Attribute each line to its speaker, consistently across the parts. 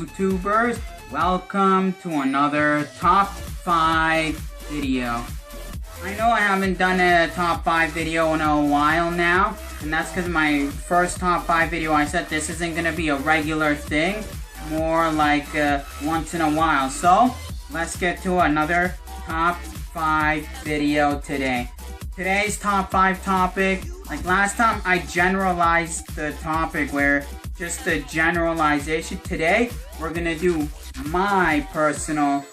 Speaker 1: YouTubers, welcome to another top 5 video. I know I haven't done a top 5 video in a while now, and that's because my first top 5 video I said this isn't going to be a regular thing, more like once in a while. So, let's get to another top 5 video today. Today's top 5 topic, like last time I generalized the topic where just a generalization. Today we're gonna do my personal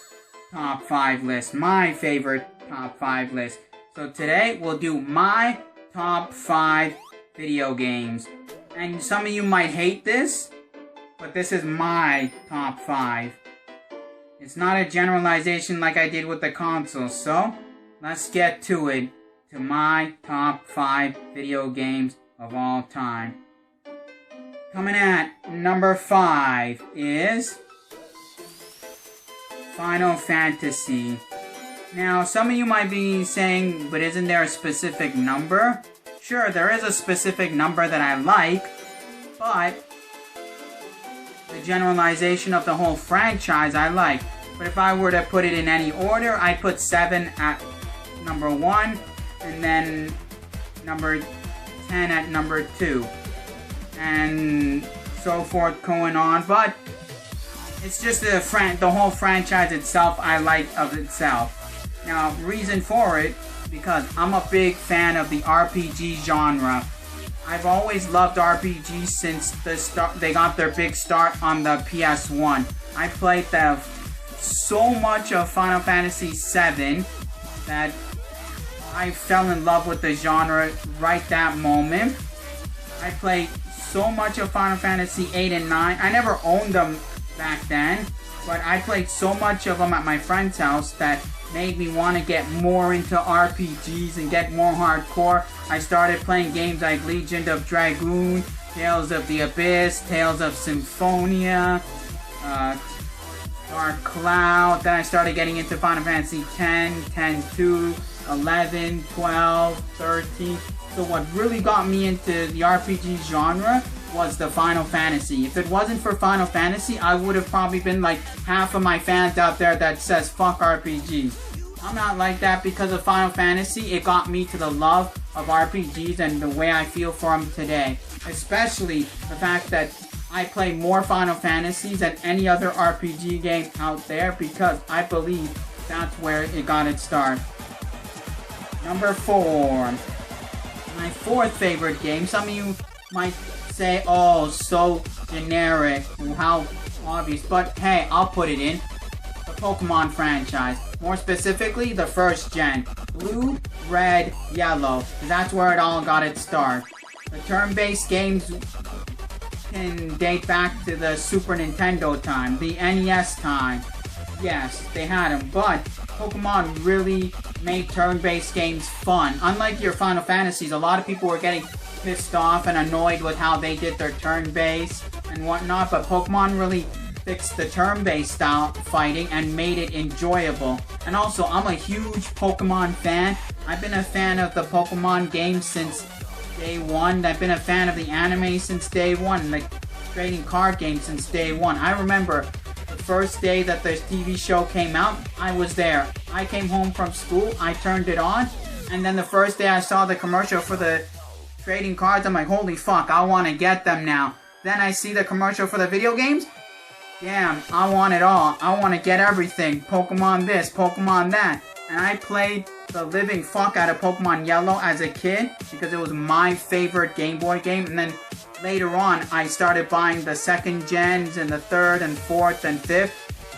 Speaker 1: top 5 list, my favorite top 5 list. So today we'll do my top 5 video games. And some of you might hate this, but this is my top 5. It's not a generalization like I did with the consoles. So let's get to it, to my top 5 video games of all time. Coming at number 5 is Final Fantasy. Now, some of you might be saying, but isn't there a specific number? Sure, there is a specific number that I like, but the generalization of the whole franchise I like. But if I were to put it in any order, I'd put 7 at number 1, and then number 10 at number 2. And so forth going on, but it's just the whole franchise itself I like of itself. Now, reason for it, because I'm a big fan of the RPG genre. I've always loved RPGs since they got their big start on the PS1. I played so much of Final Fantasy VII that I fell in love with the genre right that moment. I played so much of Final Fantasy 8 and 9. I never owned them back then, but I played so much of them at my friend's house that made me want to get more into RPGs and get more hardcore. I started playing games like Legion of Dragoon, Tales of the Abyss, Tales of Symphonia, Dark Cloud. Then I started getting into Final Fantasy 10, 10-2, 11, 12, 13. So what really got me into the RPG genre was the Final Fantasy. If it wasn't for Final Fantasy, I would have probably been like half of my fans out there that says fuck RPGs. I'm not like that because of Final Fantasy. It got me to the love of RPGs and the way I feel for them today. Especially the fact that I play more Final Fantasies than any other RPG game out there because I believe that's where it got its start. Number 4. My 4th favorite game. Some of you might say, oh, so generic, how obvious, but hey, I'll put it in. The Pokemon franchise. More specifically, the first gen. Blue, red, yellow. That's where it all got its start. The turn-based games can date back to the Super Nintendo time, the NES time. Yes, they had them, but Pokemon really made turn-based games fun. Unlike your Final Fantasies, a lot of people were getting pissed off and annoyed with how they did their turn-based and whatnot, but Pokemon really fixed the turn-based style fighting and made it enjoyable. And also, I'm a huge Pokemon fan. I've been a fan of the Pokemon games since day one. I've been a fan of the anime since day one, like trading card games since day one. I remember the first day that the TV show came out, I was there. I came home from school, I turned it on, and then the first day I saw the commercial for the trading cards, I'm like, holy fuck, I want to get them now. Then I see the commercial for the video games, damn, I want it all. I want to get everything. Pokemon this, Pokemon that. And I played the living fuck out of Pokemon Yellow as a kid because it was my favorite Game Boy game. And then later on, I started buying the second gens and the third and fourth and fifth.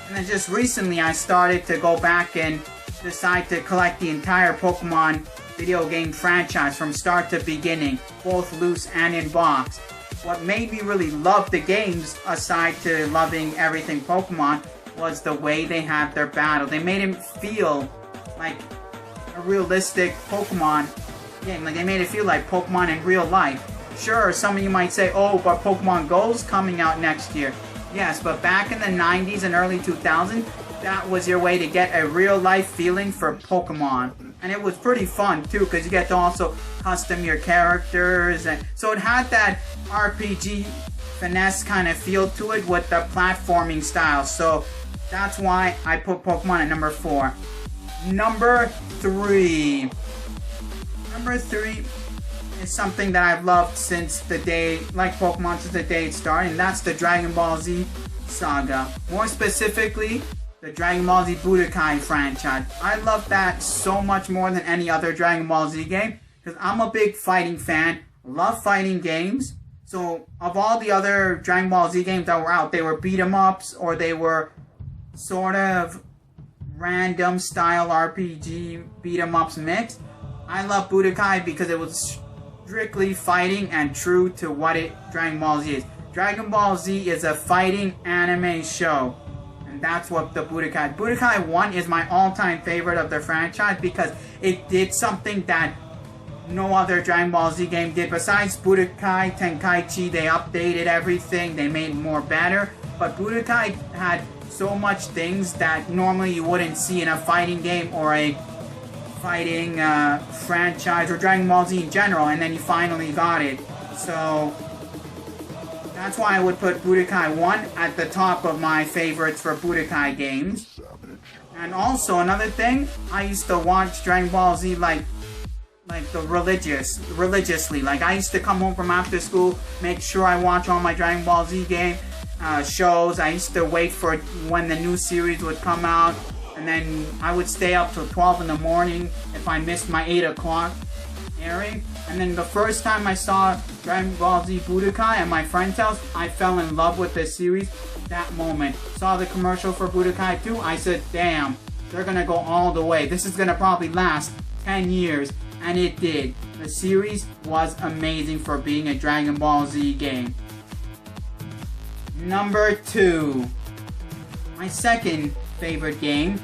Speaker 1: And then just recently, I started to go back and decide to collect the entire Pokemon video game franchise from start to beginning, both loose and in box. What made me really love the games, aside to loving everything Pokemon, was the way they had their battle. They made him feel like a realistic Pokemon game. Like, they made it feel like Pokemon in real life. Sure, some of you might say, oh, but Pokemon Go's coming out next year. Yes, but back in the 90s and early 2000s, that was your way to get a real-life feeling for Pokemon. And it was pretty fun, too, because you get to also custom your characters. And so it had that RPG finesse kind of feel to it with the platforming style. So that's why I put Pokemon at number 4. Number 3. Number 3 is something that I've loved since the day, like Pokemon, since the day it started, and that's the Dragon Ball Z saga. More specifically, the Dragon Ball Z Budokai franchise. I love that so much more than any other Dragon Ball Z game, because I'm a big fighting fan, love fighting games. So, of all the other Dragon Ball Z games that were out, they were beat-em-ups, or they were sort of random style RPG beat-em-ups mixed. I love Budokai because it was strictly fighting and true to what Dragon Ball Z is. Dragon Ball Z is a fighting anime show. And that's what the Budokai... Budokai 1 is my all-time favorite of the franchise because it did something that no other Dragon Ball Z game did. Besides Budokai Tenkaichi, they updated everything, they made it more better. But Budokai had so much things that normally you wouldn't see in a fighting game or a fighting franchise or Dragon Ball Z in general, and then you finally got it. So that's why I would put Budokai 1 at the top of my favorites for Budokai games. And also another thing, I used to watch Dragon Ball Z like the religiously. Like I used to come home from after school, make sure I watch all my Dragon Ball Z game shows. I used to wait for when the new series would come out, and then I would stay up till 12 in the morning if I missed my 8 o'clock airing. And then the first time I saw Dragon Ball Z Budokai at my friend's house, I fell in love with the series that moment. Saw the commercial for Budokai 2, I said, damn, they're gonna go all the way. This is gonna probably last 10 years. And it did. The series was amazing for being a Dragon Ball Z game. Number 2. My second favorite game.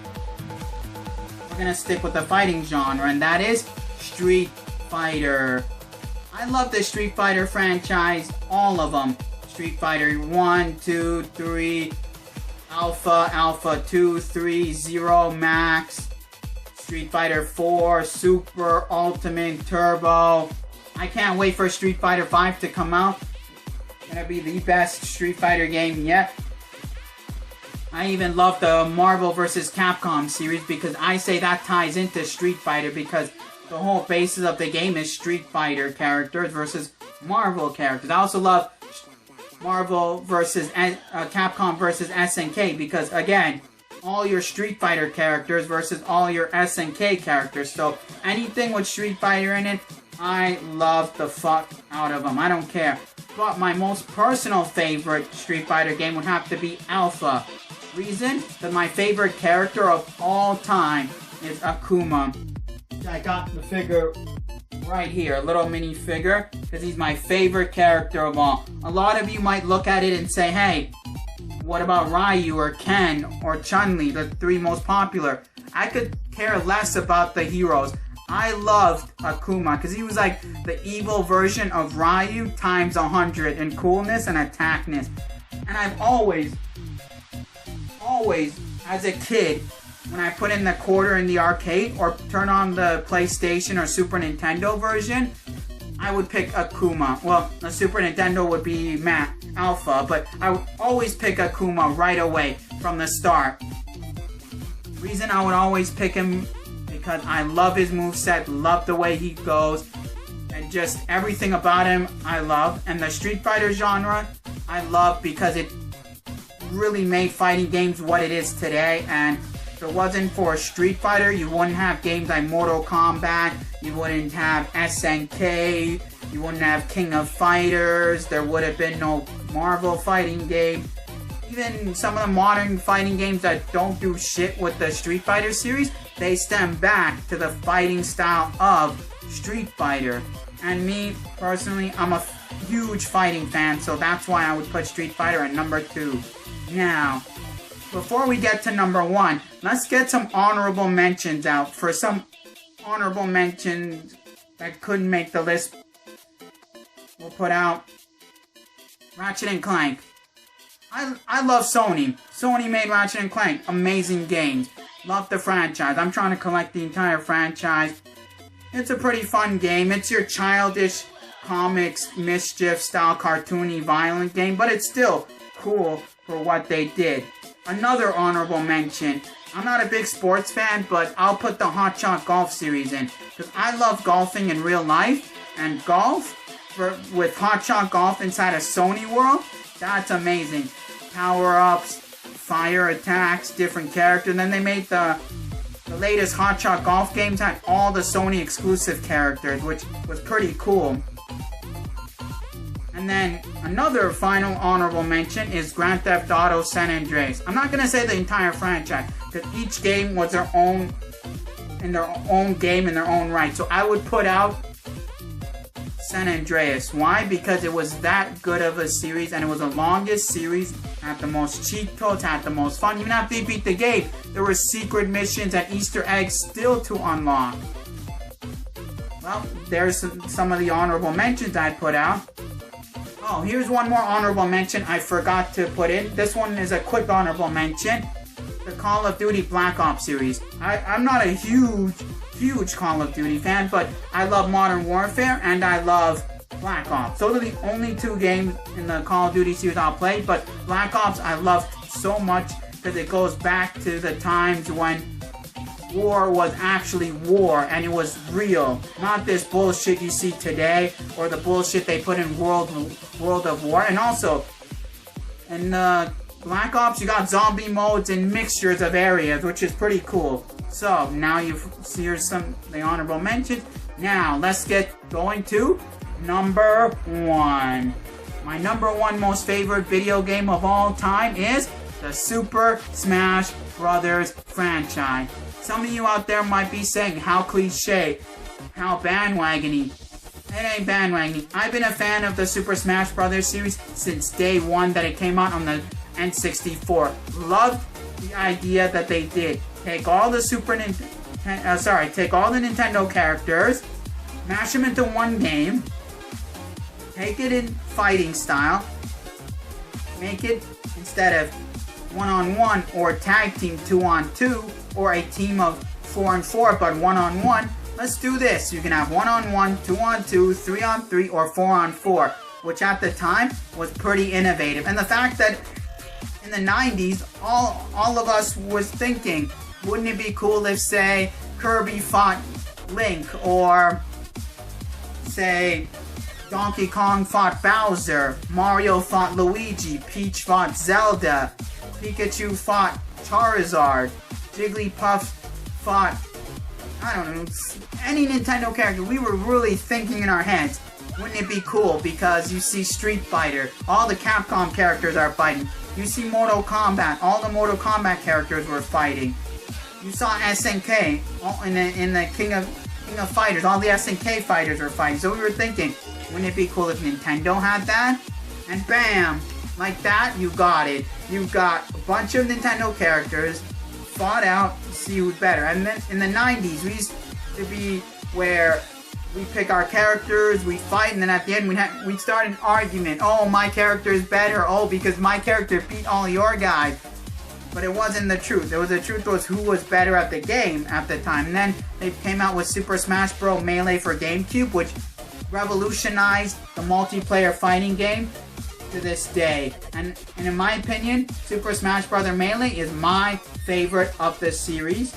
Speaker 1: We're gonna stick with the fighting genre, and that is Street Fighter. I love the Street Fighter franchise, all of them. Street Fighter 1, 2, 3, Alpha, Alpha 2, 3, Zero, Max. Street Fighter 4, Super, Ultimate, Turbo. I can't wait for Street Fighter 5 to come out. It's gonna be the best Street Fighter game yet. I even love the Marvel vs. Capcom series because I say that ties into Street Fighter because the whole basis of the game is Street Fighter characters versus Marvel characters. I also love Marvel vs. Capcom vs. SNK because again, all your Street Fighter characters versus all your SNK characters. So anything with Street Fighter in it, I love the fuck out of them. I don't care. But my most personal favorite Street Fighter game would have to be Alpha. Reason? That my favorite character of all time is Akuma. I got the figure right here, a little mini figure, because he's my favorite character of all. A lot of you might look at it and say, hey, what about Ryu or Ken or Chun-Li, the 3 most popular? I could care less about the heroes. I loved Akuma because he was like the evil version of Ryu times 100 in coolness and attackness. And I've always, as a kid, when I put in the quarter in the arcade or turn on the PlayStation or Super Nintendo version, I would pick Akuma. Well, the Super Nintendo would be Alpha, but I would always pick Akuma right away from the start. Reason I would always pick him because I love his moveset, love the way he goes, and just everything about him I love. And the Street Fighter genre I love because it really made fighting games what it is today. And if it wasn't for Street Fighter, you wouldn't have games like Mortal Kombat, you wouldn't have SNK, you wouldn't have King of Fighters, there would have been no Marvel fighting game. Even some of the modern fighting games that don't do shit with the Street Fighter series, they stem back to the fighting style of Street Fighter. And me, personally, I'm a huge fighting fan, so that's why I would put Street Fighter at number 2. Now, before we get to number 1, let's get some honorable mentions out. For some honorable mentions that couldn't make the list, we'll put out Ratchet & Clank. I love Sony. Sony made Ratchet & Clank. Amazing games. Love the franchise. I'm trying to collect the entire franchise. It's a pretty fun game. It's your childish comics, mischief style, cartoony, violent game, but it's still cool for what they did. Another honorable mention. I'm not a big sports fan, but I'll put the Hot Shot Golf series in, because I love golfing in real life, and golf with Hot Shot Golf inside a Sony world, that's amazing. Power-ups, fire attacks, different characters. And then they made the latest Hot Shot Golf games had all the Sony exclusive characters, which was pretty cool. And then another final honorable mention is Grand Theft Auto San Andreas. I'm not going to say the entire franchise, because each game was their own game in their own right. So I would put out San Andreas. Why? Because it was that good of a series, and it was the longest series, had the most cheat codes, had the most fun. Even after you beat the game, there were secret missions and Easter eggs still to unlock. Well, there's some of the honorable mentions I put out. Oh, here's one more honorable mention I forgot to put in. This one is a quick honorable mention. The Call of Duty Black Ops series. I'm not a huge Call of Duty fan, but I love Modern Warfare and I love Black Ops. Those are the only two games in the Call of Duty series I'll play, but Black Ops I loved so much because it goes back to the times when war was actually war and it was real. Not this bullshit you see today or the bullshit they put in World of War. And also, in Black Ops, you got zombie modes and mixtures of areas, which is pretty cool. So, now here's some the honorable mentions. Now, let's get going to number 1. My number 1 most favorite video game of all time is the Super Smash Bros. Franchise. Some of you out there might be saying, how cliche, how bandwagony. It ain't bandwagoning. I've been a fan of the Super Smash Bros. Series since day 1 that it came out on the N64. Loved the idea that they did. Take all the take all the Nintendo characters, mash them into one game, take it in fighting style, make it instead of 1-on-1 or tag team 2-on-2 or a team of 4-on-4 but 1-on-1. Let's do this. You can have 1-on-1, 2-on-2, 3-on-3 or 4-on-4, which at the time was pretty innovative. And the fact that in the 90s, all of us was thinking, wouldn't it be cool if, say, Kirby fought Link, or, say, Donkey Kong fought Bowser, Mario fought Luigi, Peach fought Zelda, Pikachu fought Charizard, Jigglypuff fought, I don't know, any Nintendo character. We were really thinking in our heads, wouldn't it be cool? Because you see Street Fighter, all the Capcom characters are fighting. You see Mortal Kombat, all the Mortal Kombat characters were fighting. You saw SNK in the King of Fighters, all the SNK fighters were fighting. So we were thinking, wouldn't it be cool if Nintendo had that? And bam, like that, you got it. You got a bunch of Nintendo characters fought out to see who's better. And then in the 90s, we used to be where we pick our characters, we fight, and then at the end we'd start an argument. Oh, my character is better. Oh, because my character beat all your guys. But it wasn't the truth. The truth was who was better at the game at the time. And then they came out with Super Smash Bros. Melee for GameCube, which revolutionized the multiplayer fighting game to this day. And in my opinion, Super Smash Bros. Melee is my favorite of the series.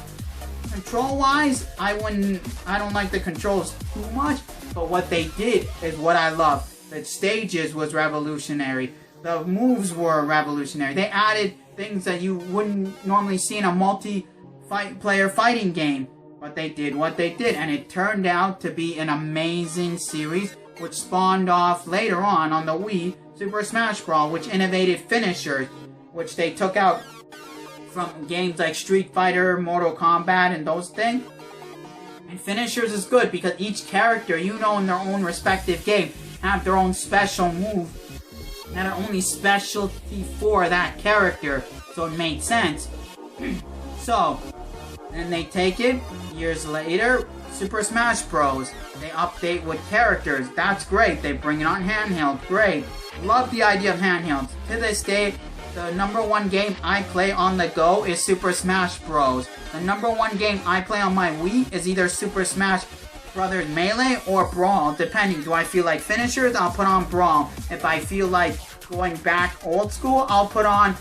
Speaker 1: Control-wise, I don't like the controls too much, but what they did is what I love. The stages was revolutionary. The moves were revolutionary. They added things that you wouldn't normally see in a multi-player fighting game. But they did what they did, and it turned out to be an amazing series, which spawned off later on the Wii, Super Smash Bros., which innovated finishers, which they took out from games like Street Fighter, Mortal Kombat, and those things. And finishers is good because each character, in their own respective game, have their own special move that are only specialty for that character, so it made sense. So, then they take it, years later, Super Smash Bros. They update with characters, that's great. They bring it on handheld, great. Love the idea of handhelds. To this day, the number 1 game I play on the go is Super Smash Bros. The number 1 game I play on my Wii is either Super Smash Brothers Melee or Brawl, depending. Do I feel like finishers? I'll put on Brawl. If I feel like going back old school, I'll put on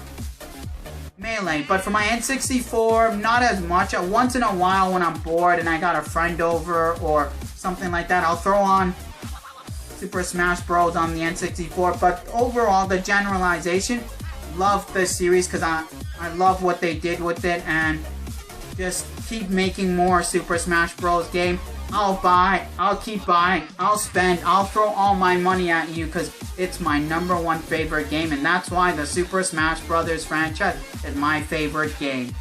Speaker 1: Melee. But for my N64, not as much. Once in a while when I'm bored and I got a friend over or something like that, I'll throw on Super Smash Bros. On the N64. But overall, the generalization, love the series because I love what they did with it, and just keep making more Super Smash Bros. Game. I'll buy, I'll keep buying, I'll spend, I'll throw all my money at you because it's my #1 favorite game, and that's why the Super Smash Bros. Franchise is my favorite game.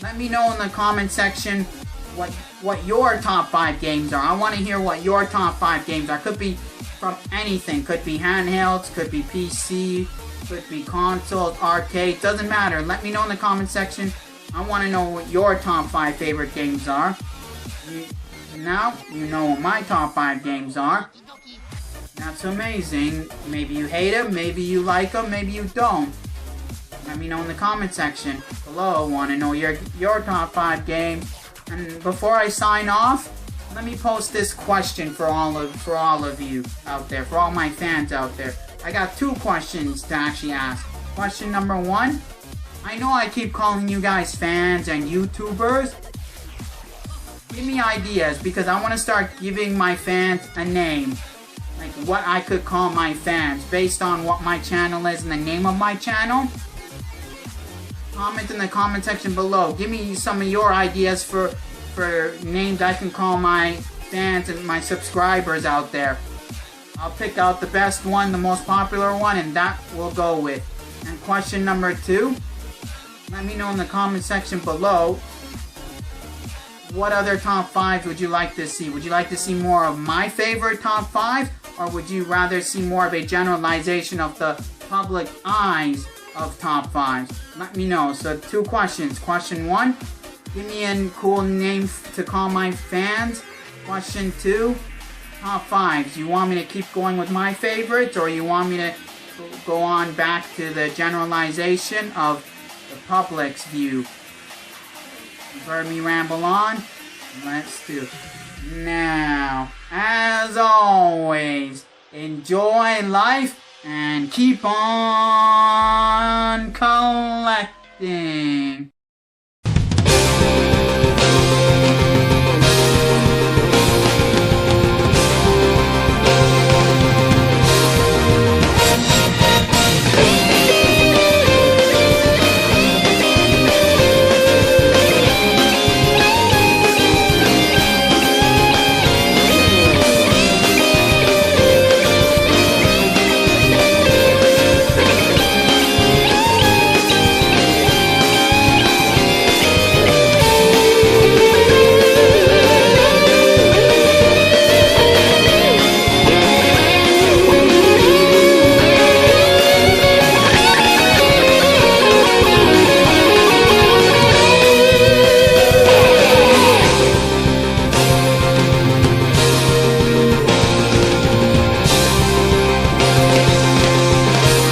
Speaker 1: Let me know in the comment section what your top 5 games are. I want to hear what your top 5 games are. Could be from anything. Could be handhelds, could be PC, could be consoles, arcade, doesn't matter. Let me know in the comment section. I want to know what your top 5 favorite games are. Now, you know what my top 5 games are. That's amazing. Maybe you hate them, maybe you like them, maybe you don't. Let me know in the comment section below. I want to know your top 5 games. And before I sign off, let me post this question for all of you out there, for all my fans out there. I got 2 questions to actually ask. Question number 1. I know I keep calling you guys fans and YouTubers. Give me ideas, because I want to start giving my fans a name. Like what I could call my fans based on what my channel is and the name of my channel. Comment in the comment section below. Give me some of your ideas for names I can call my fans and my subscribers out there. I'll pick out the best one, the most popular one, and that we'll go with. And question number 2. Let me know in the comment section below. What other top 5s would you like to see? Would you like to see more of my favorite top 5? Or would you rather see more of a generalization of the public eyes of top 5s? Let me know. So 2 questions. Question 1, give me a cool name to call my fans. Question 2, top 5s. You want me to keep going with my favorites, or you want me to go on back to the generalization of the public's view? You've heard me ramble on. Let's do it. Now, as always, enjoy life and keep on collecting.